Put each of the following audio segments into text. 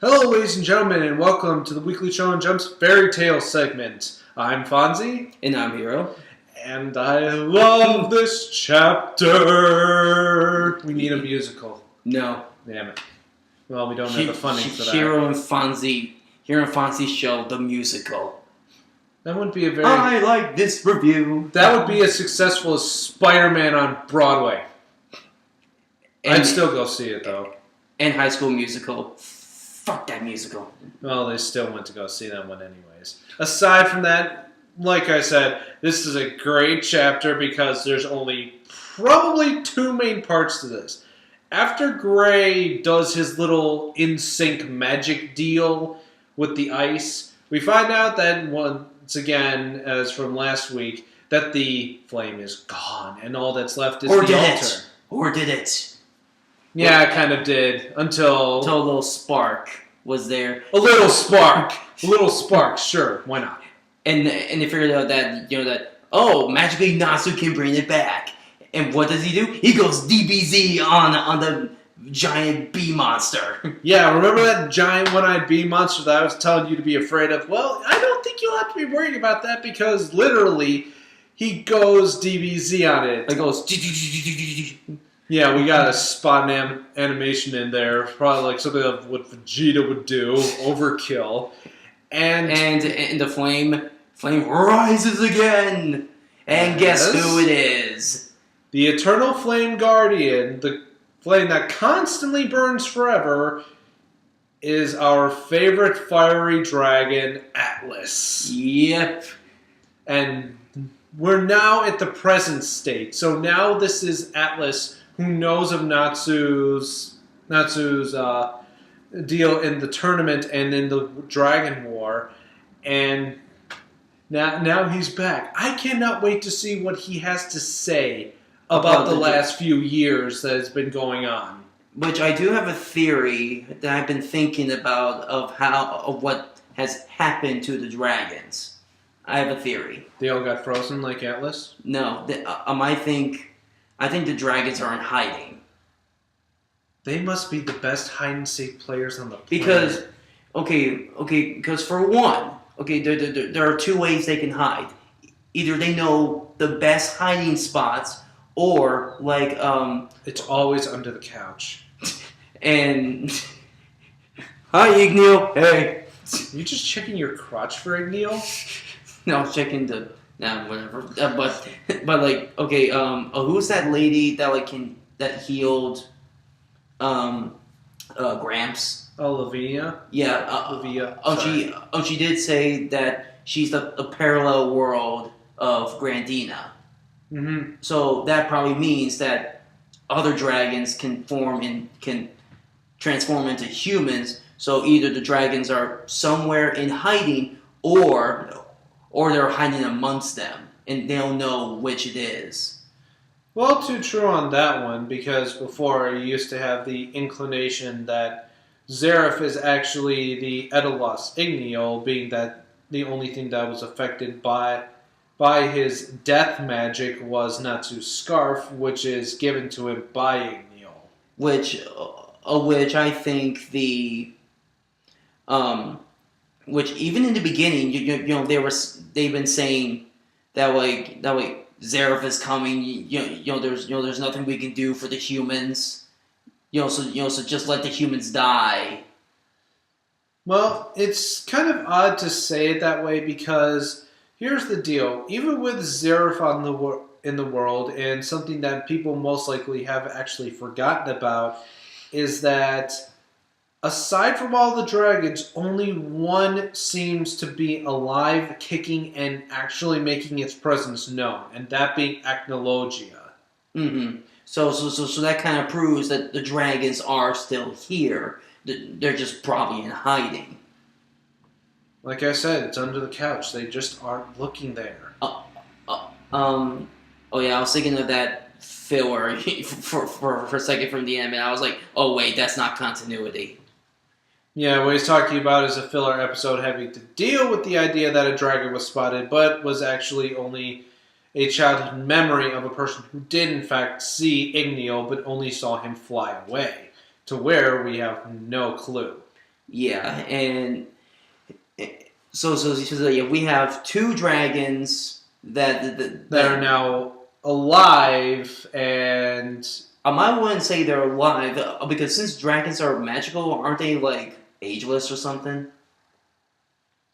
Hello, ladies and gentlemen, and welcome to the Weekly Shonen Jump's Fairy Tale segment. I'm Fonzy. And I'm Hero. And I love this chapter. We need a musical. No. Damn it. Well, we don't have the funding for that. Hero and Fonzy show, the musical. That wouldn't be a very... I like this review. That would be as successful as Spider-Man on Broadway. I'd still go see it, though. And High School Musical. Fuck that musical. Well, they still went to go see that one anyways. Aside from that, like I said, this is a great chapter because there's only probably two main parts to this. After Gray does his little in-sync magic deal with the ice, we find out that once again, as from last week, that the flame is gone and all that's left is the altar. Or did it? Yeah, it kind of did, until a little spark was there. A little spark. A little spark, sure, why not? And they figured out that, magically Natsu can bring it back. And what does he do? He goes DBZ on the giant bee monster. Yeah, remember that giant one-eyed bee monster that I was telling you to be afraid of? Well, I don't think you'll have to be worried about that because literally he goes DBZ on it. It goes... Yeah, we got a spot animation in there, probably like something of what Vegeta would do, overkill, and the flame rises again, and guess who it is? The Eternal Flame Guardian, the flame that constantly burns forever, is our favorite fiery dragon, Atlas. Yep, and we're now at the present state. So now this is Atlas, who knows of Natsu's deal in the tournament and in the Dragon War, and now he's back. I cannot wait to see what he has to say about the last few years that has been going on. Which I do have a theory that I've been thinking about of what has happened to the dragons. I have a theory. They all got frozen like Atlas? No, I think the dragons are in hiding. They must be the best hide-and-seek players on the planet. Because for one, there are two ways they can hide. Either they know the best hiding spots, or it's always under the couch. And hi, Igneel. Hey. Are you just checking your crotch for Igneel? No, checking the. Nah, whatever. Who's that lady that healed Gramps? Oh, Lavinia? Yeah. Lavia. She did say that she's the parallel world of Grandina. Mm-hmm. So that probably means that other dragons can transform into humans. So either the dragons are somewhere in hiding, or they're hiding amongst them, and they don't know which it is. Well, too true on that one, because before you used to have the inclination that Zeref is actually the Edelos Igneel, being that the only thing that was affected by his death magic was Natsu's scarf, which is given to him by Igneel. Which I think which even in the beginning, they've been saying that Zeref is coming. There's nothing we can do for the humans. So just let the humans die. Well, it's kind of odd to say it that way because here's the deal: even with Zeref in the world, and something that people most likely have actually forgotten about is that, aside from all the dragons, only one seems to be alive, kicking, and actually making its presence known, and that being Acnologia. Mm-hmm. So that kind of proves that the dragons are still here. They're just probably in hiding. Like I said, it's under the couch. They just aren't looking there. Oh yeah, I was thinking of that filler for a second from the end, and I was like, oh wait, that's not continuity. Yeah, what he's talking about is a filler episode having to deal with the idea that a dragon was spotted, but was actually only a childhood memory of a person who did in fact see Igneel, but only saw him fly away, to where we have no clue. Yeah, and so yeah, we have two dragons that are now alive, and I wouldn't say they're alive because since dragons are magical, aren't they like ageless or something?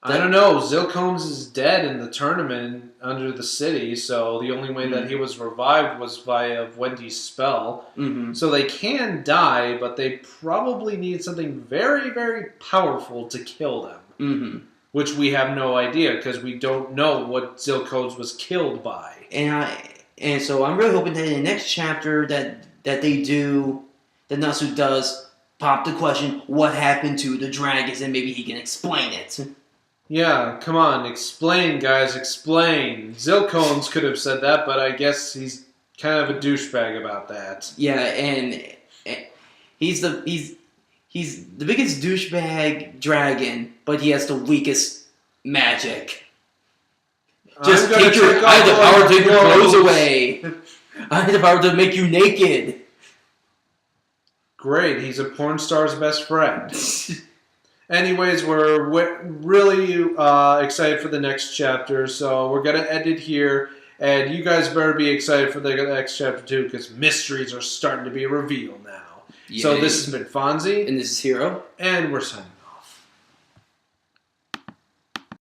I don't know. Zilcones is dead in the tournament under the city, so the only way that he was revived was via Wendy's spell. Mm-hmm. So they can die, but they probably need something very, very powerful to kill them. Mm-hmm. Which we have no idea because we don't know what Zilcones was killed by. And so I'm really hoping that in the next chapter that Natsu does pop the question, what happened to the dragons, and maybe he can explain it. Yeah, come on, explain, guys, explain. Zilcones could have said that, but I guess he's kind of a douchebag about that. Yeah, and he's the biggest douchebag dragon, but he has the weakest magic. Just take I have the power to take your clothes away. I have the power to make you naked. Great, he's a porn star's best friend. Anyways, we're really excited for the next chapter, so we're going to end it here. And you guys better be excited for the next chapter too, because mysteries are starting to be revealed now. Yeah. So this has been Fonzy. And this is Hero. And we're signing.